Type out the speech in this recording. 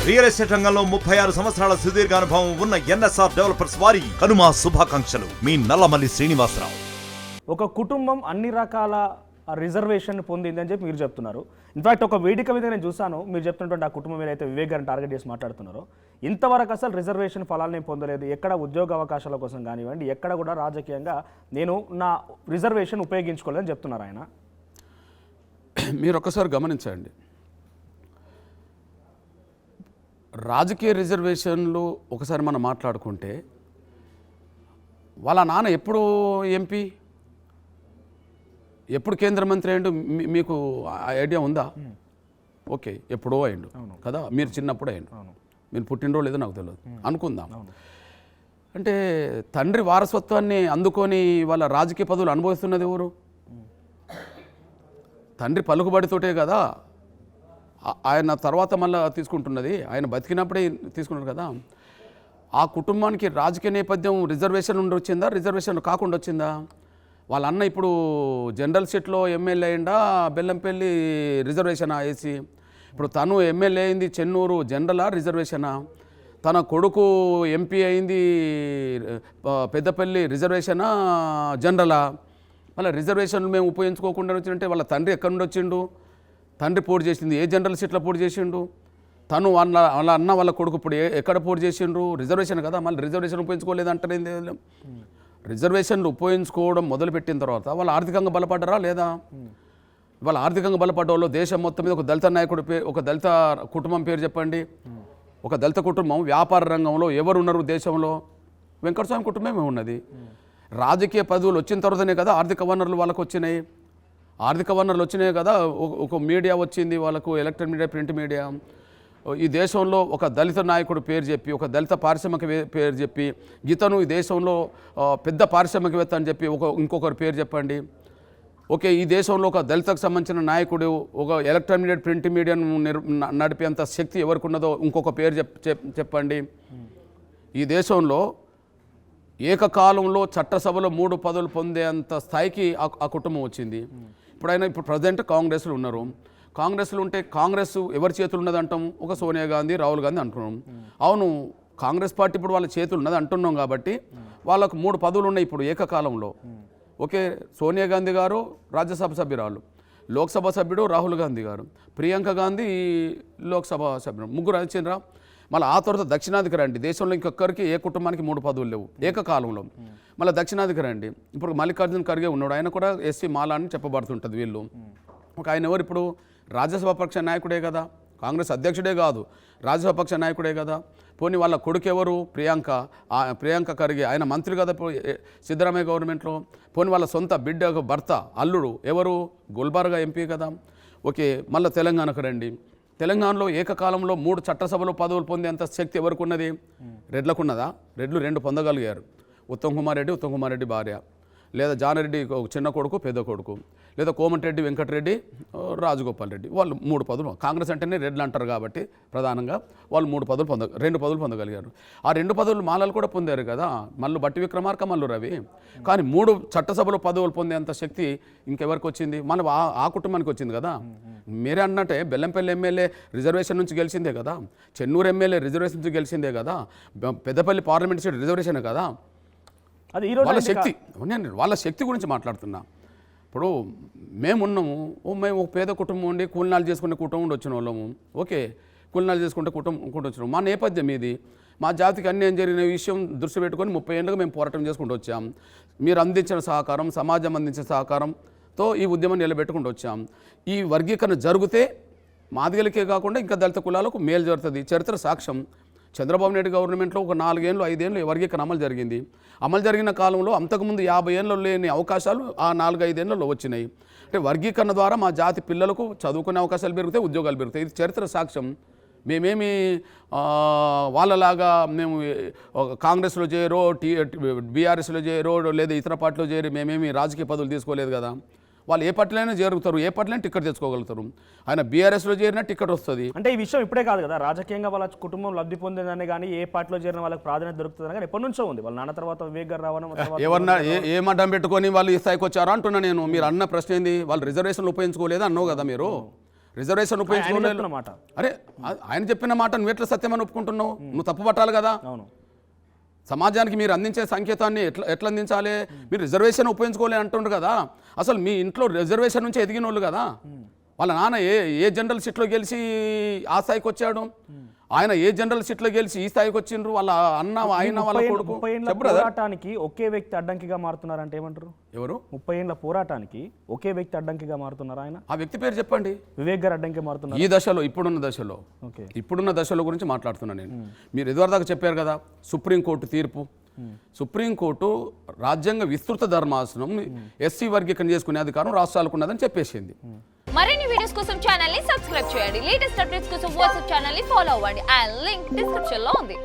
Real estate రంగంలో 36 సంవత్సరాల సుదీర్ఘ అనుభవం ఉన్న ఎన్ఎస్ఆర్ డెవలపర్స్ వారి కనుమ శుభాకాంక్షలు. మీ నల్లమల్లి శ్రీనివాసరావు. ఒక కుటుంబం అన్ని రకాల రిజర్వేషన్ పొందింది అని చెప్పి మీరు చెప్తున్నారు. ఇన్ఫాక్ట్ ఒక వేదిక మీద నేను చూసాను, మీరు చెప్తున్నటువంటి ఆ కుటుంబం ఏదైతే వివేక్ గారిని టార్గెట్ చేసి మాట్లాడుతున్నారో, ఇంతవరకు అసలు రిజర్వేషన్ ఫలాలు నేను పొందలేదు, ఎక్కడ ఉద్యోగ అవకాశాల కోసం కానివ్వండి, ఎక్కడ కూడా రాజకీయంగా నేను నా రిజర్వేషన్ ఉపయోగించుకోలేదని చెప్తున్నారు ఆయన. మీరు ఒక్కసారి గమనించండి, రాజకీయ రిజర్వేషన్లు ఒకసారి మనం మాట్లాడుకుంటే వాళ్ళ నాన్న ఎప్పుడు ఎంపీ, ఎప్పుడు కేంద్ర మంత్రి అయ్యిండు, మీకు ఐడియా ఉందా? ఓకే, ఎప్పుడో అయ్యిండు కదా, మీరు చిన్నప్పుడు అయ్యిండు, మీరు పుట్టినరోజు లేదో నాకు తెలియదు అనుకుందాం. అంటే తండ్రి వారసత్వాన్ని అందుకొని వాళ్ళ రాజకీయ పదవులు అనుభవిస్తున్నది ఎవరు? తండ్రి పలుకుబడితోటే కదా ఆయన తర్వాత మళ్ళీ తీసుకుంటున్నది, ఆయన బతికినప్పుడే తీసుకున్నారు కదా. ఆ కుటుంబానికి రాజకీయ నేపథ్యం రిజర్వేషన్ ఉండి వచ్చిందా, రిజర్వేషన్ కాకుండా వచ్చిందా? వాళ్ళ అన్న ఇప్పుడు జనరల్ సీట్లో ఎమ్మెల్యే అయిందా, బెల్లంపల్లి రిజర్వేషనా వేసి, ఇప్పుడు తను ఎమ్మెల్యే అయింది చెన్నూరు జనరలా రిజర్వేషనా, తన కొడుకు ఎంపీ అయింది పెద్దపల్లి రిజర్వేషనా జనరలా? మళ్ళీ రిజర్వేషన్లు మేము ఉపయోగించుకోకుండా వచ్చిందంటే వాళ్ళ తండ్రి ఎక్కడి నుండి వచ్చిండు? తండ్రి పోటీ చేసింది ఏ జనరల్ సీట్లో పోటీ చేసిండు? తను వాళ్ళ అన్న వాళ్ళ కొడుకు ఇప్పుడు ఎక్కడ పోటీ చేసిండ్రు? రిజర్వేషన్ కదా. మళ్ళీ రిజర్వేషన్ ఉపయోగించుకోలేదంటారు. రిజర్వేషన్లు ఉపయోగించుకోవడం మొదలుపెట్టిన తర్వాత వాళ్ళు ఆర్థికంగా బలపడ్డారా లేదా? వాళ్ళ ఆర్థికంగా బలపడ్డ వాళ్ళు దేశం మొత్తం మీద ఒక దళిత నాయకుడు పేరు, ఒక దళిత కుటుంబం పేరు చెప్పండి. ఒక దళిత కుటుంబం వ్యాపార రంగంలో ఎవరు ఉన్నారు దేశంలో? వెంకటస్వామి కుటుంబమే ఉన్నది. రాజకీయ పదవులు వచ్చిన తర్వాతనే కదా ఆర్థిక వనరులు వాళ్ళకు వచ్చినాయి. ఆర్థిక వనరులు వచ్చినాయి కదా, ఒక మీడియా వచ్చింది వాళ్ళకు, ఎలక్ట్రానిక్ మీడియా, ప్రింట్ మీడియా. ఈ దేశంలో ఒక దళిత నాయకుడు పేరు చెప్పి, ఒక దళిత పారిశ్రామిక పేరు చెప్పి, గీతను ఈ దేశంలో పెద్ద పారిశ్రామికవేత్త అని చెప్పి ఇంకొకరు పేరు చెప్పండి. ఓకే, ఈ దేశంలో ఒక దళితకు సంబంధించిన నాయకుడు, ఒక ఎలక్ట్రానిక్ మీడియా, ప్రింట్ మీడియాను నడిపేంత శక్తి ఎవరికి ఉన్నదో ఇంకొక పేరు చెప్పండి. ఈ దేశంలో ఏకకాలంలో చట్టసభలో 3 పదవులు పొందేంత స్థాయికి ఆ కుటుంబం వచ్చింది. ఇప్పుడు ప్రజెంట్ కాంగ్రెస్లో ఉన్నారు. కాంగ్రెస్లో ఉంటే కాంగ్రెస్ ఎవరి చేతులు ఉన్నది అంటాం? ఒక సోనియా గాంధీ, రాహుల్ గాంధీ అంటున్నాం. అవును, కాంగ్రెస్ పార్టీ ఇప్పుడు వాళ్ళ చేతులు ఉన్నది అంటున్నాం కాబట్టి వాళ్ళకు 3 పదవులు ఉన్నాయి ఇప్పుడు ఏకకాలంలో. ఓకే, సోనియా గాంధీ గారు రాజ్యసభ సభ్యురాలు, లోక్సభ సభ్యుడు రాహుల్ గాంధీ గారు, ప్రియాంక గాంధీ లోక్సభ సభ్యుడు, ముగ్గురు వచ్చిండ్రా. మళ్ళీ ఆ తర్వాత దక్షిణాదికి రండి, దేశంలో ఇంకొకరికి ఏ కుటుంబానికి 3 పదవులు లేవు ఏకకాలంలో. మళ్ళీ దక్షిణాదికి రండి, ఇప్పుడు మల్లికార్జున ఖర్గే ఉన్నాడు, ఆయన కూడా ఎస్సీ మాలా అని చెప్పబడుతుంటుంది వీళ్ళు. ఒక ఆయన ఎవరు ఇప్పుడు? రాజ్యసభ పక్ష నాయకుడే కదా, కాంగ్రెస్ అధ్యక్షుడే కాదు, రాజ్యసభ పక్ష నాయకుడే కదా. పోనీ వాళ్ళ కొడుకు ఎవరు? ప్రియాంక ఖర్గే, ఆయన మంత్రి కదా సిద్ధరామయ్య గవర్నమెంట్లో. పోనీ వాళ్ళ సొంత బిడ్డ భర్త అల్లుడు ఎవరు? గుల్బర్గా ఎంపీ కదా. ఓకే, మళ్ళీ తెలంగాణకు రండి, తెలంగాణలో ఏకకాలంలో 3 చట్టసభలో పదవులు పొందేంత శక్తి ఎవరికి ఉన్నది? రెడ్లకున్నదా? రెడ్లు 2 పొందగలిగారు, ఉత్తమ్ కుమార్ రెడ్డి భార్య, లేదా జానారెడ్డి చిన్న కొడుకు పెద్ద కొడుకు, లేదా కోమటిరెడ్డి వెంకటరెడ్డి రాజగోపాల్ రెడ్డి, వాళ్ళు 3 పదవులు. కాంగ్రెస్ అంటేనే రెడ్లు అంటారు కాబట్టి ప్రధానంగా వాళ్ళు 2 పదవులు పొందగలిగారు. ఆ 2 పదవులు మాలలు కూడా పొందారు కదా, మల్లు బట్టి విక్రమార్క, మల్లు రవి. కానీ 3 చట్టసభలో పదవులు పొందేంత శక్తి ఇంకెవరికి వచ్చింది? మన ఆ కుటుంబానికి వచ్చింది కదా. మీరే అన్నట్టే బెల్లంపల్లి ఎమ్మెల్యే రిజర్వేషన్ నుంచి గెలిచిందే కదా, చెన్నూరు ఎమ్మెల్యే రిజర్వేషన్ నుంచి గెలిచిందే కదా, పెద్దపల్లి పార్లమెంట్ సీట్ రిజర్వేషన్ కదా. అది వాళ్ళ శక్తి గురించి మాట్లాడుతున్నా. ఇప్పుడు మేమున్నాము, మేము ఒక పేద కుటుంబం ఉండి కూలినాలు చేసుకునే కుటుంబం ఉండి వచ్చిన వాళ్ళము. ఓకే, కూలినాలు చేసుకుంటే కుటుంబం వచ్చినాం. మా నేపథ్యం ఇది, మా జాతికి అన్యాయం జరిగిన విషయం దృష్టి పెట్టుకొని 30 ఏళ్ళుగా మేము పోరాటం చేసుకుంటూ వచ్చాం. మీరు అందించిన సహకారం, సమాజం అందించిన సహకారంతో ఈ ఉద్యమం నిలబెట్టుకుంటూ వచ్చాం. ఈ వర్గీకరణ జరిగితే మాదిగలకే కాకుండా ఇంకా దళిత కులాలకు మేలు జరుగుతుంది. చరిత్ర సాక్ష్యం. చంద్రబాబు నాయుడు గవర్నమెంట్లో ఒక 4 ఏళ్ళు 5 ఏళ్ళు వర్గీకరణ అమలు జరిగింది. అమలు జరిగిన కాలంలో అంతకుముందు 50 ఏళ్ళు లేని అవకాశాలు ఆ 4-5 ఏళ్ళలో వచ్చినాయి. అంటే వర్గీకరణ ద్వారా మా జాతి పిల్లలకు చదువుకునే అవకాశాలు పెరుగుతాయి, ఉద్యోగాలు పెరుగుతాయి. ఇది చరిత్ర సాక్ష్యం. మేమేమి వాళ్ళలాగా మేము కాంగ్రెస్లో చేరో, బీఆర్ఎస్లో చేరో, లేదా ఇతర పార్టీలో చేరి మేమేమి రాజకీయ పదవులు తీసుకోలేదు కదా. వాళ్ళు ఏ పార్టీలైనా చేరుతారు, ఏ పార్టీలైనా టికెట్ తెచ్చుకోగలుగుతారు. ఆయన బీఆర్ఎస్లో చేరినా టికెట్ వస్తుంది. అంటే ఈ విషయం ఇప్పుడే కాదు కదా, రాజకీయంగా వాళ్ళ కుటుంబం లబ్ధి పొందిందని కానీ ఏ పార్టీలో చేరిన వాళ్ళకి ప్రాధాన్యత దొరుకుతుందని కానీ ఎప్పటి నుంచో ఉంది. వాళ్ళ నాన్న తర్వాత వివేక్ గారు రావడం, ఎవరన్నా ఏ మఠం పెట్టుకొని వాళ్ళు ఈ స్థాయికి వచ్చారా అంటున్నా నేను. మీరు అన్న ప్రశ్న ఏంది? వాళ్ళు రిజర్వేషన్లు ఉపయోగించుకోలేదు అన్నావు కదా మీరు. రిజర్వేషన్ చెప్తున్న ఉపయోగించుకోలేదు. మాట. అరే ఆయన చెప్పిన మాట నువ్వు ఎట్లా సత్యమని ఒప్పుకుంటున్నావు? నువ్వు తప్పు పట్టాలి కదా. అవును. సమాజానికి మీరు అందించే సంకేతాన్ని ఎట్లా అందించాలి? మీరు రిజర్వేషన్ ఉపయోగించుకోలే అంటుండ్రు కదా. అసలు మీ ఇంట్లో రిజర్వేషన్ నుంచి ఎదిగిన వాళ్ళు కదా. వాళ్ళ నాన్న ఏ జనరల్ సీట్లో గెలిచి ఆ స్థాయికి వచ్చాడు, ఆయన ఏ జనరల్ సీట్లో గెలిచి ఈ స్థాయికి వచ్చిండ్రు, వాళ్ళ అన్న ఆయన వాళ్ళ కొడుకు. 30 ఏళ్ల చెప్పు brother. పోరాటానికి ఒకే వ్యక్తి అడ్డంకిగా మారుతున్నారంటే ఏమంటారు? ఎవరు 30 ఏళ్ల పోరాటానికి ఒకే వ్యక్తి అడ్డంకిగా మారుతున్నారు. ఆయన ఆ వ్యక్తి పేరు చెప్పండి. వివేక్ గారు అడ్డంకి మారుతున్నారు. ఈ దశలో ఇప్పుడున్న దశలో గురించి మాట్లాడుతున్నాను నేను. మీరు ఎదురుదాకా చెప్పారు కదా సుప్రీంకోర్టు తీర్పు. సుప్రీంకోర్టు రాజ్యాంగ విస్తృత ధర్మాసనం ఎస్సీ వర్గీకరణ చేసుకునే అధికారం రాష్ట్రాలకు ఉన్నదని చెప్పేసింది. మరిన్ని వీడియోస్ కోసం ఛానల్ ని సబ్స్క్రైబ్ చేయండి. లేటెస్ట్ అప్డేట్స్ కోసం వాట్సాప్ ఛానల్ ని ఫాలో అవ్వండి. ఆ లింక్ డిస్క్రిప్షన్ లో ఉంది.